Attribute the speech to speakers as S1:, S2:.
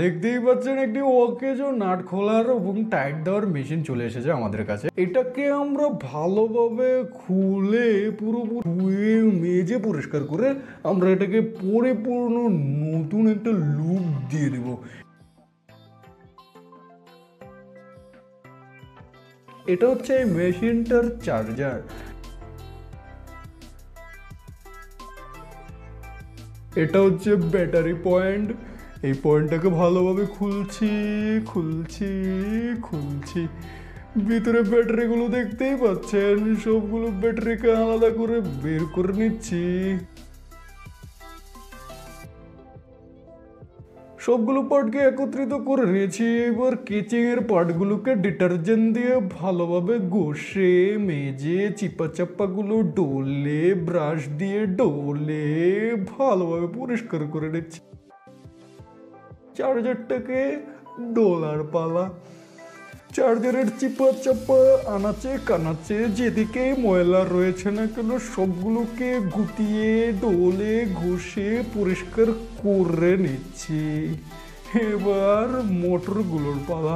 S1: দেখতেই পাচ্ছেন একটি ওকেজো নাট খোলার এবং টাইট দেওয়ার মেশিন চলে এসেছে আমাদের কাছে। এটাকে আমরা ভালোভাবে খুলে পুরোপুরি ধুয়ে মেজে পরিষ্কার করে আমরা এটাকে পরিপূর্ণ নতুন একটা লুক দিয়ে দেব। এটা হচ্ছে এই মেশিনটার চার্জার। এটা হচ্ছে ব্যাটারি পয়েন্ট। এই পয়েন্টটাকে ভালোভাবে খুলছি খুলছি খুলছি, ভিতরে ব্যাটারিগুলো দেখতেই পাচ্ছেন, সবগুলো ব্যাটারিকে আলাদা করে বের করে নিচ্ছি। সবগুলো পার্টকে একত্রিত করে নিয়েছি। এবার কিচিং এর পার্টগুলোকে ডিটারজেন্ট দিয়ে ভালোভাবে ঘষে মেজে চিপা চাপ্পাগুলো ডলে ব্রাশ দিয়ে ডলে ভালোভাবে পরিষ্কার করে নিচ্ছি। চার্জারটাকে ডলার পালা। চার্জারের চিপা চাপা আনাচে কানাচে যেদিকে ময়লা রয়েছে না কেন সবগুলোকে গুটিয়ে ডলে ঘষে পরিষ্কার করে নিচ্ছি। এবার মোটরগুলোর পালা।